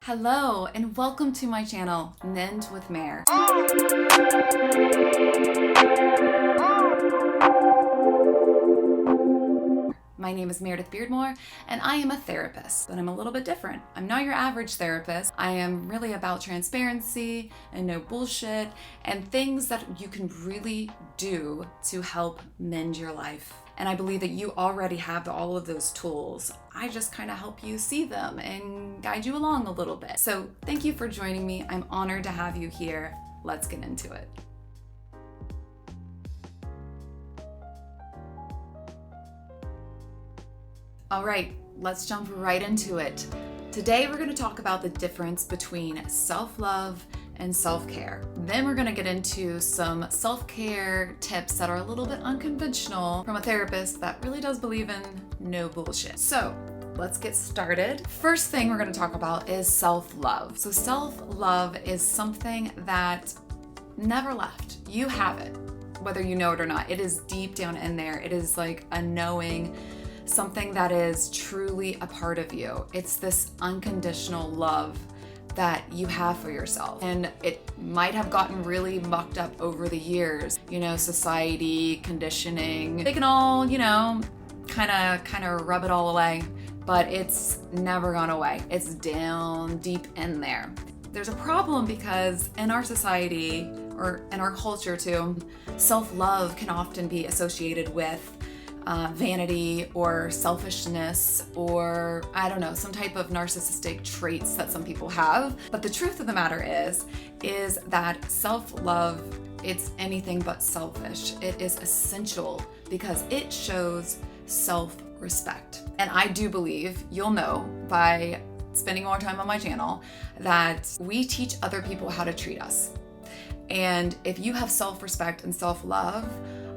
Hello and welcome to my channel, Mend with Mare. My name is Meredith-Bmore and I am a therapist, but I'm a little bit different. I'm not your average therapist. I am really about transparency and no bullshit and things that you can really do to help mend your life. And I believe that you already have all of those tools. I just kind of help you see them and guide you along a little bit. So thank you for joining me. I'm honored to have you here. Let's get into it. All right, let's jump right into it. Today we're going to talk about the difference between self-love and self-care. Then we're going to get into some self-care tips that are a little bit unconventional from a therapist that really does believe in no bullshit. So let's get started. First thing we're going to talk about is self-love. So self-love is something that never left. You have it, whether you know it or not. It is deep down in there. It is like a knowing, something that is truly a part of you. It's this unconditional love that you have for yourself. And it might have gotten really mucked up over the years. You know, society, conditioning, they can all, kind of rub it all away, but it's never gone away. It's down deep in there. There's a problem because in our society, or in our culture too, self-love can often be associated with vanity or selfishness or some type of narcissistic traits that some people have. But the truth of the matter is that self-love, it's anything but selfish. It is essential because it shows self-respect. And I do believe, you'll know by spending more time on my channel, that we teach other people how to treat us. And if you have self-respect and self-love,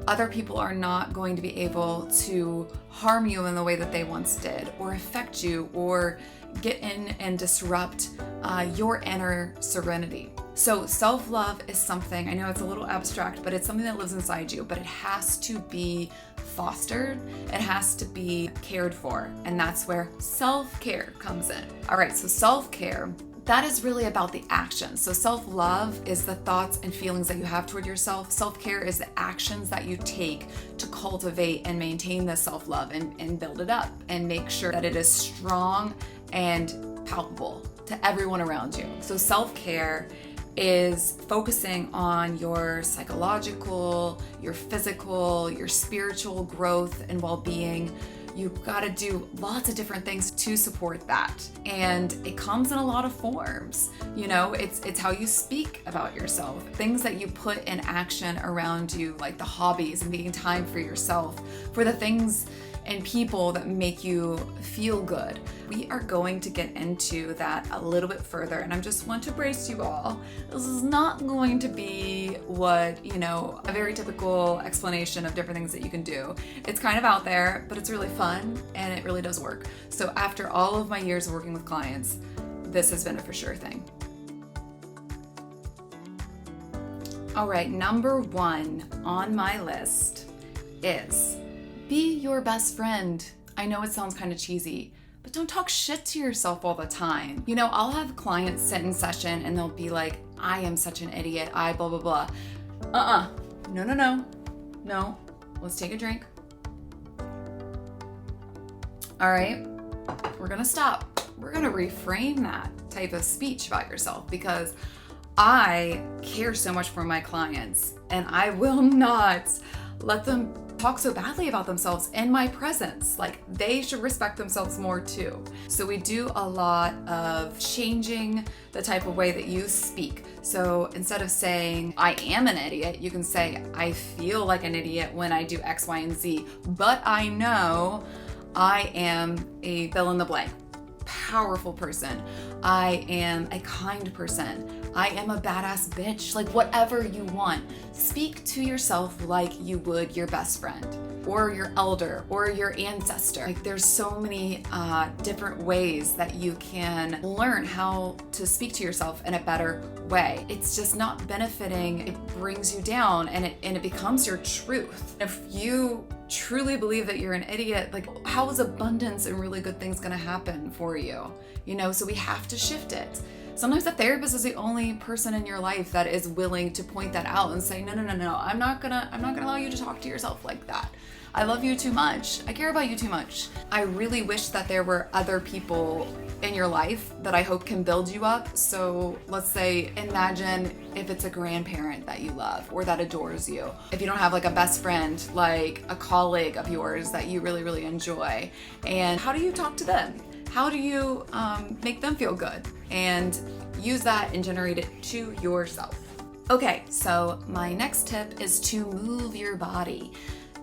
other people are not going to be able to harm you in the way that they once did, or affect you, or get in and disrupt your inner serenity. So self-love is something, I know it's a little abstract, but it's something that lives inside you, but it has to be fostered, it has to be cared for, and that's where self-care comes in. All right, so self-care, that is really about the action. So self-love is the thoughts and feelings that you have toward yourself. Self-care is the actions that you take to cultivate and maintain the self-love and build it up and make sure that it is strong and palpable to everyone around you. So self-care is focusing on your psychological, your physical, your spiritual growth and well-being. You've got to do lots of different things to support that. And it comes in a lot of forms. It's how you speak about yourself, things that you put in action around you, like the hobbies and making time for yourself, for the things and people that make you feel good. We are going to get into that a little bit further, and I just want to brace you all. This is not going to be what, a very typical explanation of different things that you can do. It's kind of out there, but it's really fun and it really does work. So after all of my years of working with clients, this has been a for sure thing. All right, number one on my list is be your best friend. I know it sounds kind of cheesy, but don't talk shit to yourself all the time. I'll have clients sit in session and they'll be like, I am such an idiot, I blah, blah, blah. No, let's take a drink. All right, we're gonna stop. We're gonna reframe that type of speech about yourself, because I care so much for my clients and I will not let them talk so badly about themselves in my presence. Like, they should respect themselves more too. So we do a lot of changing the type of way that you speak. So instead of saying, I am an idiot, you can say, I feel like an idiot when I do X, Y, and Z, but I know I am a fill in the blank, powerful person. I am a kind person. I am a badass bitch. Like, whatever you want. Speak to yourself like you would your best friend. or your elder or your ancestor. Like there's so many different ways that you can learn how to speak to yourself in a better way. It's just not benefiting. It brings you down and it becomes your truth. If you truly believe that you're an idiot, like how is abundance and really good things gonna happen for you? So we have to shift it. Sometimes the therapist is the only person in your life that is willing to point that out and say, no, I'm not gonna allow you to talk to yourself like that. I love you too much. I care about you too much. I really wish that there were other people in your life that I hope can build you up. So let's say, imagine if it's a grandparent that you love or that adores you. If you don't have like a best friend, like a colleague of yours that you really, really enjoy. And how do you talk to them? How do you make them feel good? And use that and generate it to yourself. Okay, so my next tip is to move your body.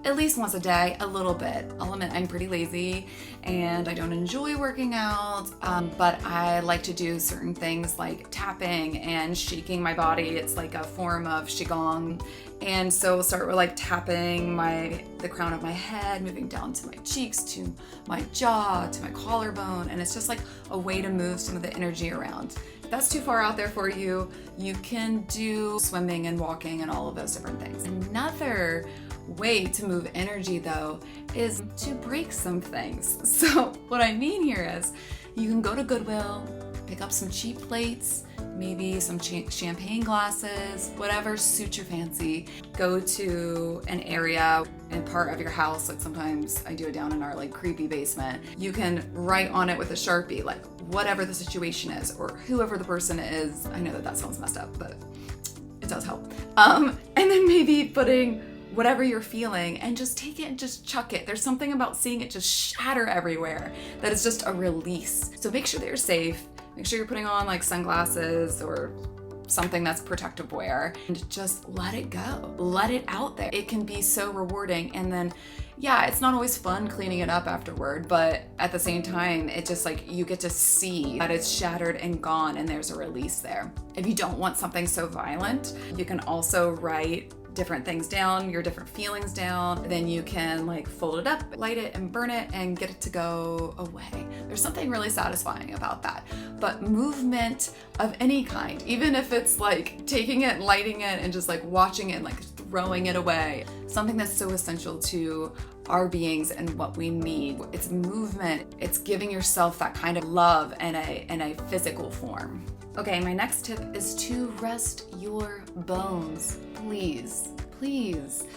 At least once a day, a little bit. I'll admit I'm pretty lazy and I don't enjoy working out, but I like to do certain things like tapping and shaking my body. It's like a form of Qigong. And so we'll start with like tapping the crown of my head, moving down to my cheeks, to my jaw, to my collarbone. And it's just like a way to move some of the energy around. If that's too far out there for you, you can do swimming and walking and all of those different things. Another way to move energy though is to break some things. So what I mean here is you can go to Goodwill, pick up some cheap plates, maybe some champagne glasses, whatever suits your fancy. Go to an area and part of your house, like sometimes I do it down in our like creepy basement. You can write on it with a Sharpie, like whatever the situation is or whoever the person is. I know that sounds messed up, but it does help. And then maybe putting whatever you're feeling and just take it and just chuck it. There's something about seeing it just shatter everywhere that is just a release. So make sure that you're safe. Make sure you're putting on like sunglasses or something that's protective wear and just let it go. Let it out there. It can be so rewarding. And then, yeah, it's not always fun cleaning it up afterward, but at the same time, it just like you get to see that it's shattered and gone and there's a release there. If you don't want something so violent, you can also write different things down, your different feelings down. Then you can like fold it up, light it and burn it and get it to go away. There's something really satisfying about that. But movement of any kind, even if it's like taking it, lighting it and just like watching it and like throwing it away, something that's so essential to our beings and what we need. It's movement. It's giving yourself that kind of love in a physical form. Okay, my next tip is to rest your bones. Please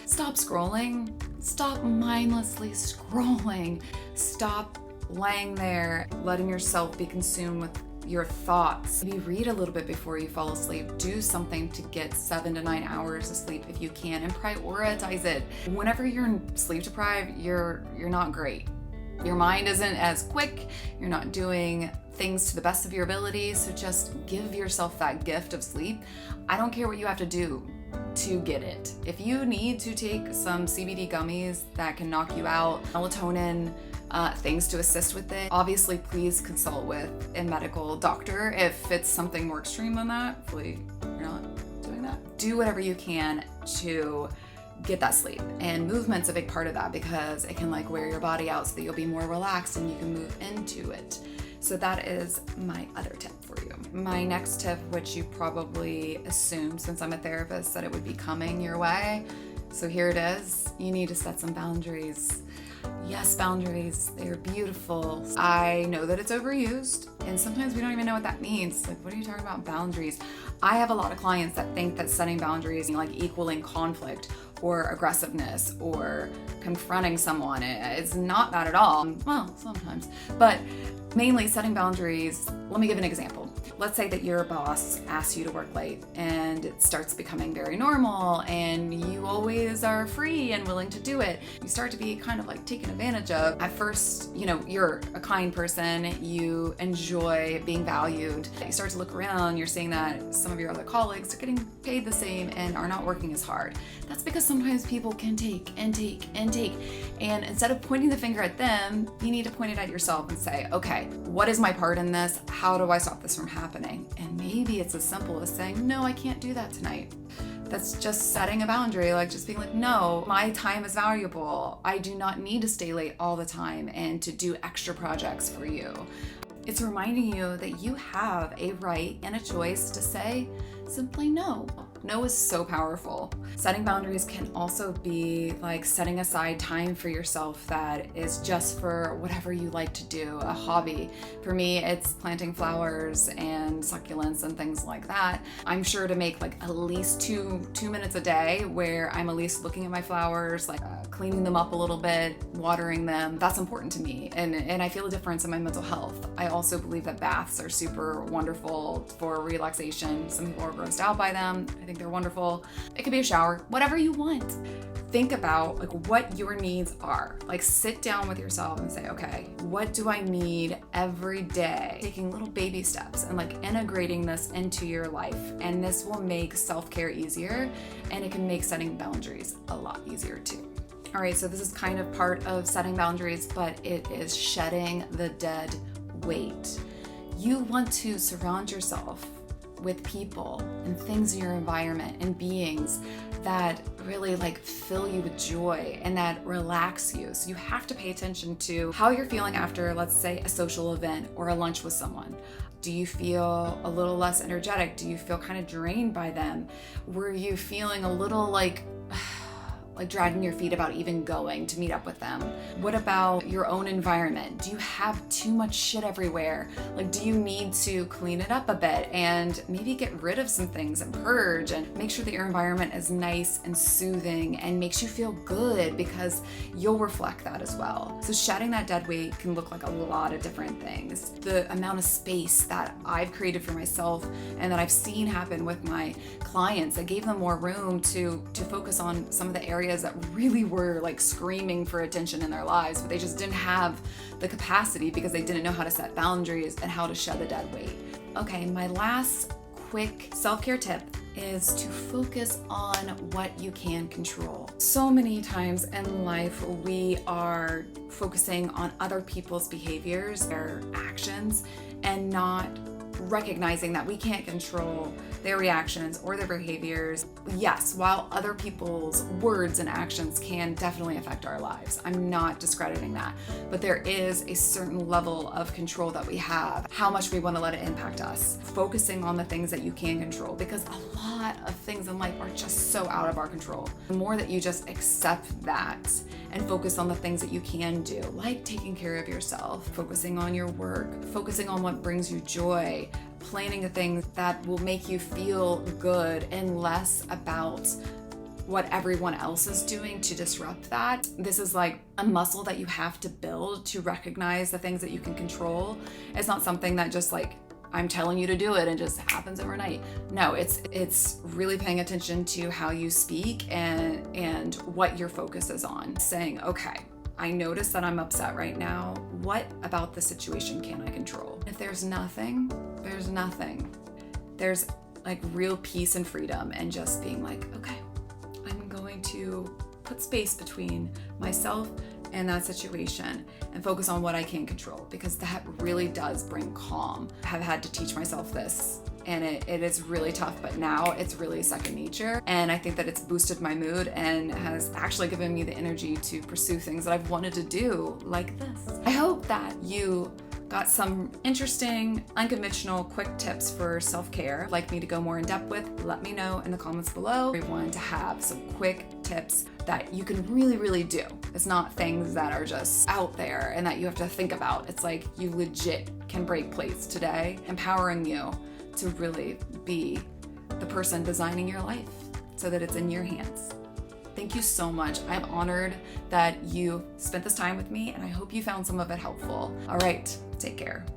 stop scrolling. Stop mindlessly scrolling. Stop laying there, letting yourself be consumed with your thoughts. Maybe read a little bit before you fall asleep. Do something to get 7 to 9 hours of sleep if you can, and prioritize it. Whenever you're sleep deprived, you're not great. Your mind isn't as quick. You're not doing things to the best of your ability. So just give yourself that gift of sleep. I don't care what you have to do to get it. If you need to take some CBD gummies that can knock you out, melatonin, things to assist with it, obviously please consult with a medical doctor if it's something more extreme than that. Hopefully you're not doing that. Do whatever you can to get that sleep, and movement's a big part of that because it can like wear your body out so that you'll be more relaxed and you can move into it. So that is my other tip for you. My next tip, which you probably assume since I'm a therapist that it would be coming your way, so here it is. You need to set some boundaries. Yes, boundaries, they're beautiful. I know that it's overused and sometimes we don't even know what that means. Like, what are you talking about boundaries? I have a lot of clients that think that setting boundaries like equaling conflict or aggressiveness or confronting someone. It's not that at all. Well, sometimes, but mainly setting boundaries. Let me give an example. Let's say that your boss asks you to work late and it starts becoming very normal and you always are free and willing to do it. You start to be kind of like taken advantage of. At first, you're a kind person, you enjoy being valued. You start to look around, you're seeing that some of your other colleagues are getting paid the same and are not working as hard. That's because sometimes people can take and take and take. And instead of pointing the finger at them, you need to point it at yourself and say, okay, what is my part in this? How do I stop this from happening? And maybe it's as simple as saying, no, I can't do that tonight. That's just setting a boundary, like just being like, no, my time is valuable. I do not need to stay late all the time and to do extra projects for you. It's reminding you that you have a right and a choice to say simply no. No is so powerful. Setting boundaries can also be like setting aside time for yourself that is just for whatever you like to do, a hobby. For me, it's planting flowers and succulents and things like that. I'm sure to make like at least two minutes a day where I'm at least looking at my flowers, like cleaning them up a little bit, watering them. That's important to me. And I feel a difference in my mental health. I also believe that baths are super wonderful for relaxation. Some people are grossed out by them. I think they're wonderful. It could be a shower, whatever you want. Think about like what your needs are. Like sit down with yourself and say, okay, what do I need every day? Taking little baby steps and like integrating this into your life. And this will make self-care easier, and it can make setting boundaries a lot easier too. All right, so this is kind of part of setting boundaries, but it is shedding the dead weight. You want to surround yourself with people and things in your environment and beings that really like fill you with joy and that relax you. So you have to pay attention to how you're feeling after, let's say, a social event or a lunch with someone. Do you feel a little less energetic? Do you feel kind of drained by them? Were you feeling a little like dragging your feet about even going to meet up with them? What about your own environment? Do you have too much shit everywhere? Like, do you need to clean it up a bit and maybe get rid of some things and purge and make sure that your environment is nice and soothing and makes you feel good, because you'll reflect that as well. So shedding that dead weight can look like a lot of different things. The amount of space that I've created for myself and that I've seen happen with my clients, that gave them more room to focus on some of the areas that really were like screaming for attention in their lives, but they just didn't have the capacity because they didn't know how to set boundaries and how to shed the dead weight. Okay, my last quick self-care tip is to focus on what you can control. So many times in life, we are focusing on other people's behaviors, their actions, and not recognizing that we can't control their reactions or their behaviors. Yes, while other people's words and actions can definitely affect our lives, I'm not discrediting that, but there is a certain level of control that we have, how much we want to let it impact us. Focusing on the things that you can control, because a lot of things in life are just so out of our control. The more that you just accept that and focus on the things that you can do, like taking care of yourself, focusing on your work, focusing on what brings you joy, planning the things that will make you feel good, and less about what everyone else is doing to disrupt that. This is like a muscle that you have to build to recognize the things that you can control. It's not something that just like I'm telling you to do it and just happens overnight. No, it's really paying attention to how you speak and what your focus is on. Saying, okay, I notice that I'm upset right now. What about the situation can I control? If there's nothing, there's nothing. There's like real peace and freedom and just being like, okay, I'm going to put space between myself and that situation and focus on what I can control, because that really does bring calm. I have had to teach myself this, and it is really tough, but now it's really second nature. And I think that it's boosted my mood and has actually given me the energy to pursue things that I've wanted to do, like this. I hope that you got some interesting, unconventional, quick tips for self-care. Like me to go more in depth with, let me know in the comments below. We wanted to have some quick tips that you can really do. It's not things that are just out there and that you have to think about. It's like you legit can break plates today, empowering you to really be the person designing your life so that it's in your hands. Thank you so much. I'm honored that you spent this time with me, and I hope you found some of it helpful. All right, take care.